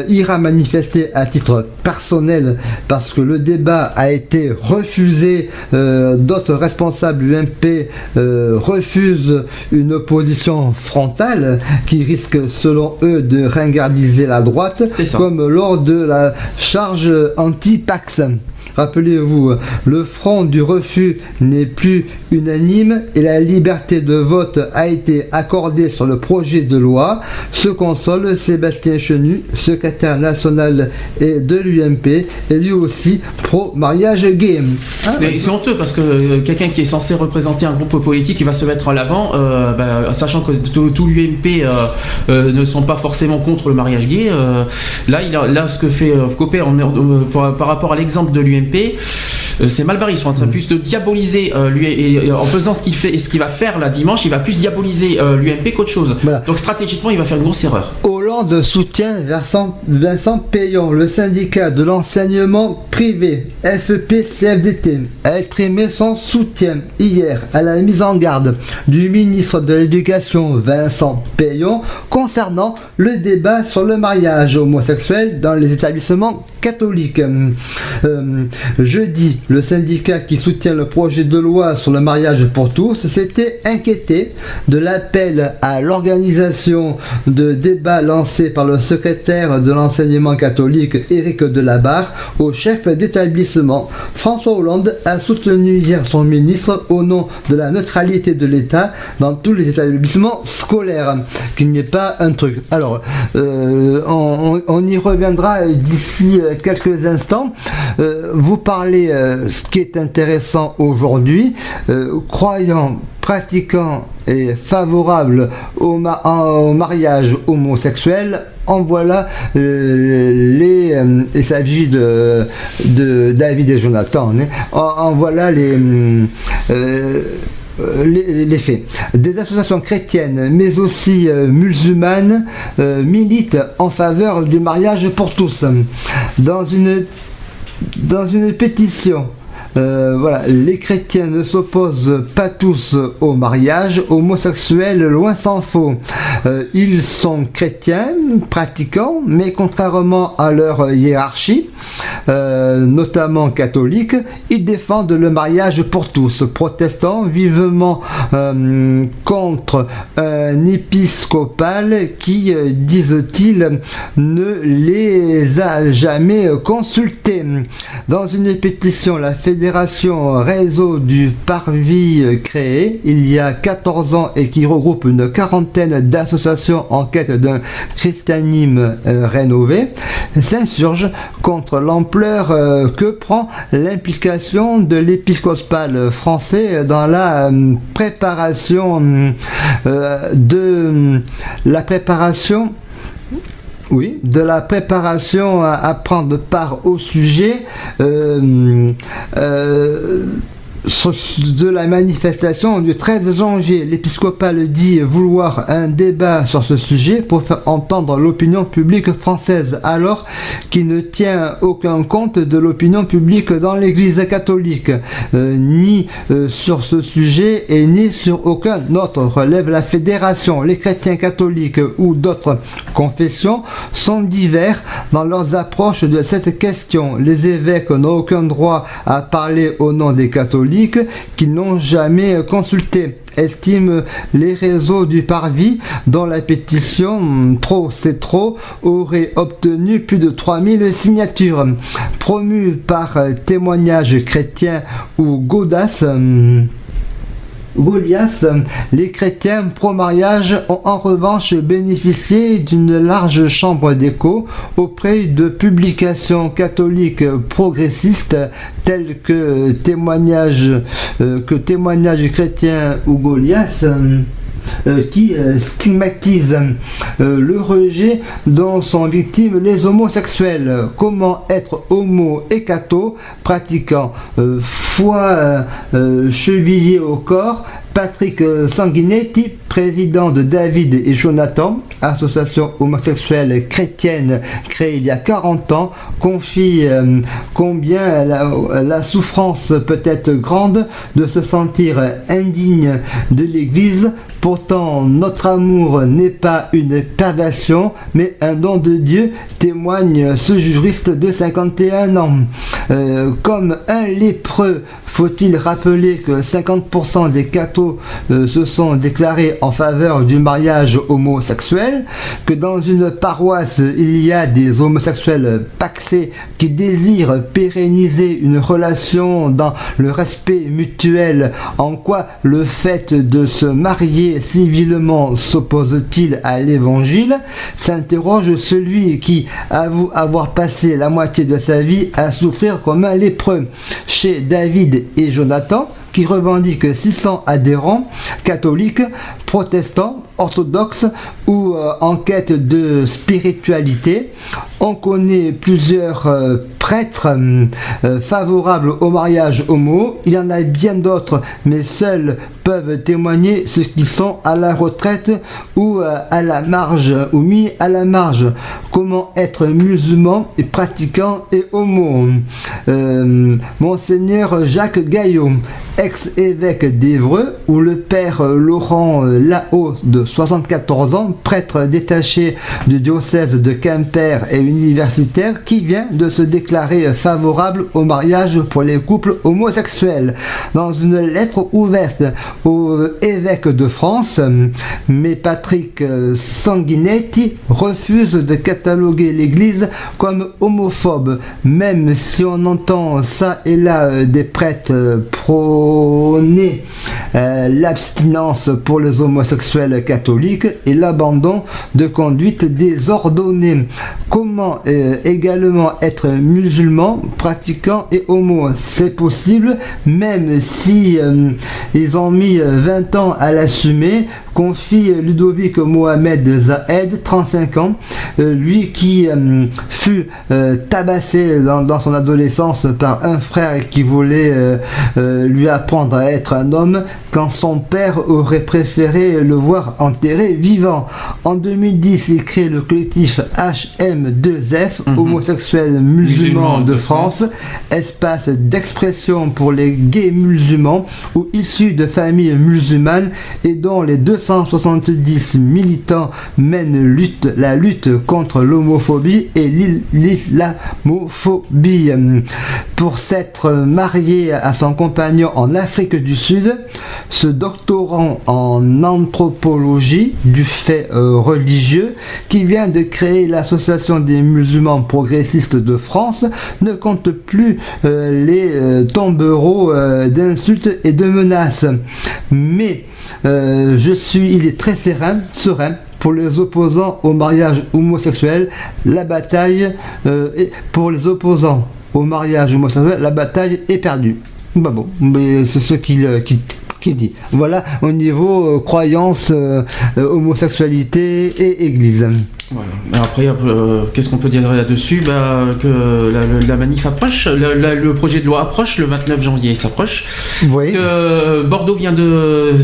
ira manifester à titre personnel parce que le débat a été refusé. D'autres responsables UMP refusent une opposition frontale qui risque, selon eux, de ringardiser la droite, comme lors de la charge anti-Pax. Rappelez-vous, le front du refus n'est plus unanime et la liberté de vote a été accordée sur le projet de loi. Se console Sébastien Chenu, secrétaire national de l'UMP, et lui aussi pro-mariage gay. C'est honteux parce que quelqu'un qui est censé représenter un groupe politique qui va se mettre à l'avant, sachant que tout l'UMP ne sont pas forcément contre le mariage gay, là ce que fait Copé par rapport à l'exemple de l'UMP, c'est mal barré. Ils sont en train plus de diaboliser en faisant ce qu'il va faire là dimanche. Il va plus diaboliser l'UMP qu'autre chose. Voilà. Donc stratégiquement, il va faire une grosse erreur. Hollande soutient Vincent Payon. Le syndicat de l'enseignement privé FEP-CFDT a exprimé son soutien hier à la mise en garde du ministre de l'Éducation Vincent Payon concernant le débat sur le mariage homosexuel dans les établissements catholiques. Jeudi, le syndicat qui soutient le projet de loi sur le mariage pour tous s'était inquiété de l'appel à l'organisation de débats lancé par le secrétaire de l'enseignement catholique Éric Delabarre au chef d'établissement. François Hollande a soutenu hier son ministre au nom de la neutralité de l'État dans tous les établissements scolaires, qu'il n'y ait pas un truc. Alors, on y reviendra d'ici quelques instants. Vous parlez, ce qui est intéressant aujourd'hui, croyant, pratiquant et favorable au mariage homosexuel, en voilà il s'agit de David et Jonathan, en voilà les faits. Des associations chrétiennes mais aussi musulmanes militent en faveur du mariage pour tous. Dans une pétition, les chrétiens ne s'opposent pas tous au mariage homosexuel, loin s'en faut. Ils sont chrétiens, pratiquants, mais contrairement à leur hiérarchie, notamment catholique, ils défendent le mariage pour tous, protestant vivement contre un épiscopal qui, disent-ils, ne les a jamais consultés. Dans une pétition, la Fédération Réseau du Parvis, créée il y a 14 ans et qui regroupe une quarantaine d'associations en quête d'un christianisme rénové, s'insurge contre l'ampleur que prend l'implication de l'épiscopat français dans la préparation à prendre part au sujet de la manifestation du 13 janvier. L'épiscopat dit vouloir un débat sur ce sujet pour faire entendre l'opinion publique française, alors qu'il ne tient aucun compte de l'opinion publique dans l'Église catholique, ni sur ce sujet et ni sur aucun autre, relève la Fédération. Les chrétiens catholiques ou d'autres confessions sont divers dans leurs approches de cette question. Les évêques n'ont aucun droit à parler au nom des catholiques qu'ils n'ont jamais consultés, estiment les réseaux du Parvis, dont la pétition Trop c'est trop aurait obtenu plus de 3000 signatures. Promue par Témoignages chrétiens ou Goliath, les chrétiens pro-mariage ont en revanche bénéficié d'une large chambre d'écho auprès de publications catholiques progressistes telles que Témoignages chrétiens ou Goliath, qui stigmatise le rejet dont sont victimes les homosexuels. Comment être homo et catho, pratiquant foi chevillée au corps. Patrick Sanguinetti, président de David et Jonathan, association homosexuelle chrétienne créée il y a 40 ans, confie combien la souffrance peut être grande de se sentir indigne de l'Église. Pourtant, notre amour n'est pas une perversion, mais un don de Dieu, témoigne ce juriste de 51 ans. Comme un lépreux, faut-il rappeler que 50% des cathos se sont déclarés en faveur du mariage homosexuel, que dans une paroisse il y a des homosexuels pacsés qui désirent pérenniser une relation dans le respect mutuel. En quoi le fait de se marier civilement s'oppose-t-il à l'évangile, s'interroge celui qui avoue avoir passé la moitié de sa vie à souffrir comme un lépreux. Chez David et Jonathan, qui revendiquent 600 adhérents catholiques, protestants, orthodoxes ou en quête de spiritualité. On connaît plusieurs prêtres favorables au mariage homo. Il y en a bien d'autres, mais seuls peuvent témoigner ceux qui sont à la retraite ou à la marge, ou mis à la marge. Comment être musulman et pratiquant et homo. Monseigneur Jacques Gaillot, ex-évêque d'Évreux, ou le père Laurent Lahaut de 74 ans, prêtre détaché du diocèse de Quimper et universitaire, qui vient de se déclarer favorable au mariage pour les couples homosexuels. Dans une lettre ouverte au évêque de France, mais Patrick Sanguinetti refuse de cataloguer l'Église comme homophobe, même si on entend ça et là des prêtres prôner l'abstinence pour les homosexuels catholiques et l'abandon de conduite désordonnée. Comment également être musulman, pratiquant et homo? C'est possible, même si ils ont mis 20 ans à l'assumer, confie Ludovic Mohamed Zahed, 35 ans, lui qui fut tabassé dans son adolescence par un frère qui voulait lui apprendre à être un homme quand son père aurait préféré le voir enterré vivant. En 2010, il crée le collectif HM2F, homosexuels musulmans de France, espace d'expression pour les gays musulmans ou issus de familles musulmanes et dont les 270 militants mènent la lutte contre l'homophobie et l'islamophobie. Pour s'être marié à son compagnon en Afrique du Sud, ce doctorant en anthropologie du fait religieux, qui vient de créer l'association des musulmans progressistes de France, ne compte plus les tombereaux d'insultes et de menaces. Mais il est très serein pour les opposants au mariage homosexuel. La bataille pour les opposants au mariage homosexuel, la bataille est perdue. Bah bon, mais c'est ce qu'il dit. Voilà au niveau croyance, homosexualité et église. Voilà. Après, qu'est-ce qu'on peut dire là-dessus? Que la manif approche, le projet de loi approche, le 29 janvier s'approche. Oui. Que Bordeaux vient de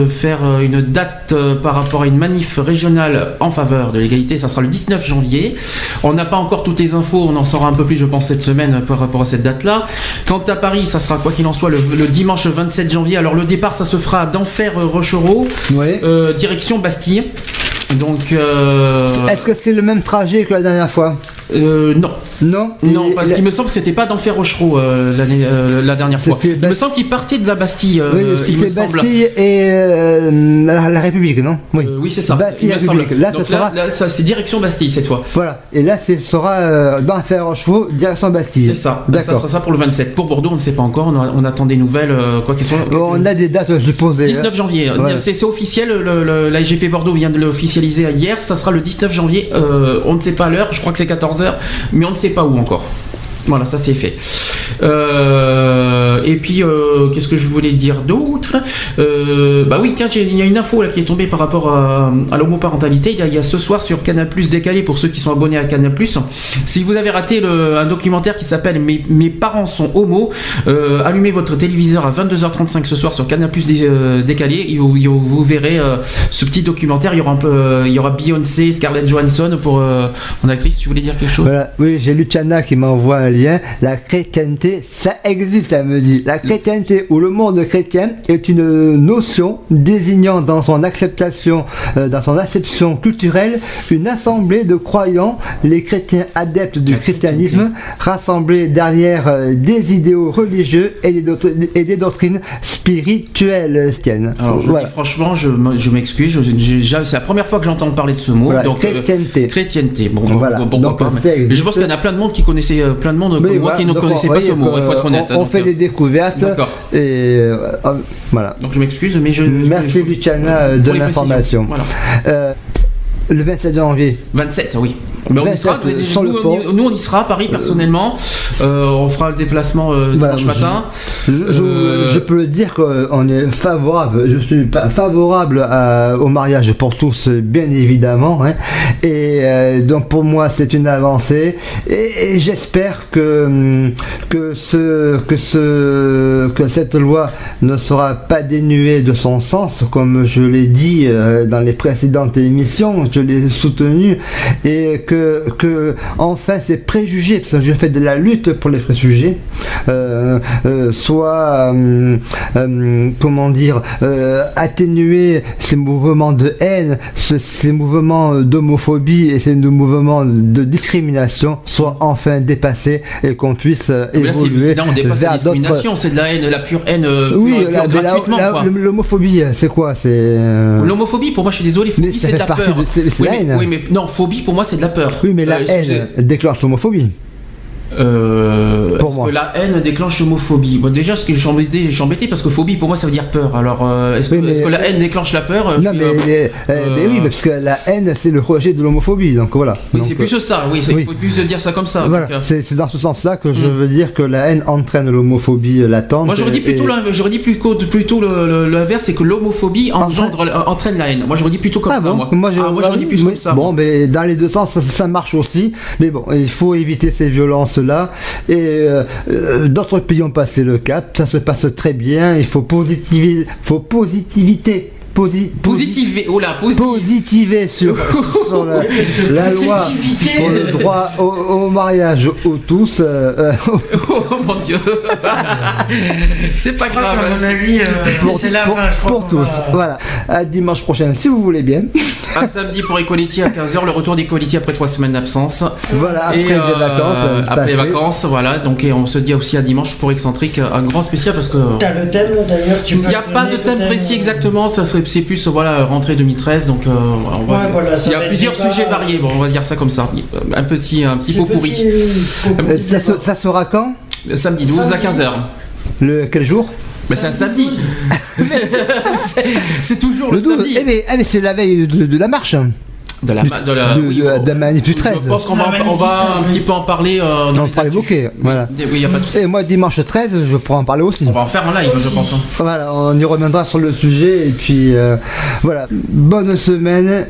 faire une date par rapport à une manif régionale en faveur de l'égalité. Ça sera le 19 janvier. On n'a pas encore toutes les infos, on en saura un peu plus, je pense, cette semaine par rapport à cette date-là. Quant à Paris, ça sera quoi qu'il en soit le dimanche 27 janvier. Alors le départ, ça se fera d'Enfer Rochereau, direction Bastille. Donc, est-ce que c'est le même trajet que la dernière fois? Non. Non, parce qu'il me semble que c'était pas d'Enfer Rochereau la dernière fois. Il me semble qu'il partait de la Bastille. C'était Bastille et la République, non? Oui, c'est ça. Bastille République. Là, donc ça sera. Là, c'est direction Bastille cette fois. Voilà. Et là, ce sera d'Enfer Rochereau, direction Bastille. C'est ça. D'accord. Ça sera ça pour le 27. Pour Bordeaux, on ne sait pas encore. On attend des nouvelles. Quoi qu'elles soient. On a des dates supposées. 19 janvier. Ouais. C'est officiel. La SGP Bordeaux vient de l'officialiser hier. Ça sera le 19 janvier. On ne sait pas l'heure. Je crois que c'est 14h, mais on ne sait pas où encore. Voilà, ça c'est fait. Et puis, qu'est-ce que je voulais dire d'autre? Oui, tiens, il y a une info là qui est tombée par rapport à l'homoparentalité. Il y a ce soir sur Canal+ décalé pour ceux qui sont abonnés à Canal+. Si vous avez raté un documentaire qui s'appelle Mes parents sont homo, allumez votre téléviseur à 22h35 ce soir sur Canal+ décalé. Et vous verrez ce petit documentaire. Il y aura Beyoncé, Scarlett Johansson pour mon actrice. Tu voulais dire quelque chose? Voilà. Oui, j'ai Luciana qui m'envoie un lien. La chrétienté, ça existe, elle me dit. La chrétienté ou le monde chrétien est une notion désignant dans son acceptation, dans son acception culturelle, une assemblée de croyants, les chrétiens adeptes du christianisme, rassemblés derrière des idéaux religieux et des doctrines spirituelles. Alors, je dis franchement, je m'excuse. C'est la première fois que j'entends parler de ce mot. Voilà, donc, chrétienté. Bon, voilà. Donc, mais je pense qu'il y en a plein de monde qui connaissait, plein de monde comme moi qui ne connaissait pas ce mot. Il faut être honnête. On fait des découvertes. D'accord. Et voilà. Donc je m'excuse, mais merci Luciana de l'information. Voilà. Le 27 janvier. 27, oui. Ben on y sera, nous on y sera à Paris personnellement. On fera le déplacement dimanche matin. Je peux le dire qu'on est favorable. Je suis favorable au mariage pour tous, bien évidemment. Hein. Et donc pour moi c'est une avancée. Et j'espère que cette loi ne sera pas dénuée de son sens, comme je l'ai dit dans les précédentes émissions. Je l'ai soutenu et que enfin ces préjugés, parce que je fais de la lutte pour les préjugés, soit atténuer ces mouvements de haine, ces mouvements d'homophobie et ces mouvements de discrimination soient enfin dépassés et qu'on puisse évoluer là, on dépasse la discrimination, c'est de la haine, la pure haine, gratuitement. L'homophobie, c'est quoi? L'homophobie, pour moi, je suis désolé, phobie, c'est de la peur. C'est la haine. Oui, mais non, phobie, pour moi, c'est de la peur. Oui, mais la haine déclenche l'homophobie. Pour moi. Que la haine déclenche l'homophobie. Bon, déjà, je suis embêté parce que phobie pour moi ça veut dire peur. Alors, est-ce que la haine déclenche la peur? Non, mais oui, parce que la haine c'est le rejet de l'homophobie. Donc voilà. Oui, c'est plus ça. Oui, il faut plus dire ça comme ça. Voilà. C'est dans ce sens-là que je veux dire que la haine entraîne l'homophobie latente. Moi, j'aurais dit plutôt l'inverse, c'est que l'homophobie entraîne la haine. Moi, j'aurais dit plutôt comme ça. Moi, j'aurais dit plus comme ça. Bon, mais dans les deux sens, ça marche aussi. Mais bon, il faut éviter ces violences là et d'autres pays ont passé le cap, ça se passe très bien, il faut positiver sur la loi pour le droit au mariage aux tous. Oh mon Dieu. C'est pas grave. À mon avis, c'est la fin, je crois. Pour tous. Voilà. À dimanche prochain, si vous voulez bien. Un samedi pour Equality à 15h, le retour d'Equality après 3 semaines d'absence. Voilà, après des vacances. Après les vacances, voilà. Donc, et on se dit aussi à dimanche pour Excentrique, un grand spécial parce que. T'as le thème d'ailleurs, il n'y a pas de thème précis exactement, c'est plus rentrée 2013, donc il y a plusieurs sujets variés, bon, on va dire ça comme ça, un petit pot pourri. Ça sera quand? Le samedi 12 à 15h. Quel jour? Mais c'est un samedi. C'est toujours le 12, samedi. Mais c'est la veille de la marche. De la manif du 13. Je pense qu'on va un petit peu en parler. On va l'évoquer, voilà. Oui, y a pas de souci. Et moi, dimanche 13, je pourrais en parler aussi. On va en faire un live, je pense. Voilà, on y reviendra sur le sujet. Et puis, voilà. Bonne semaine.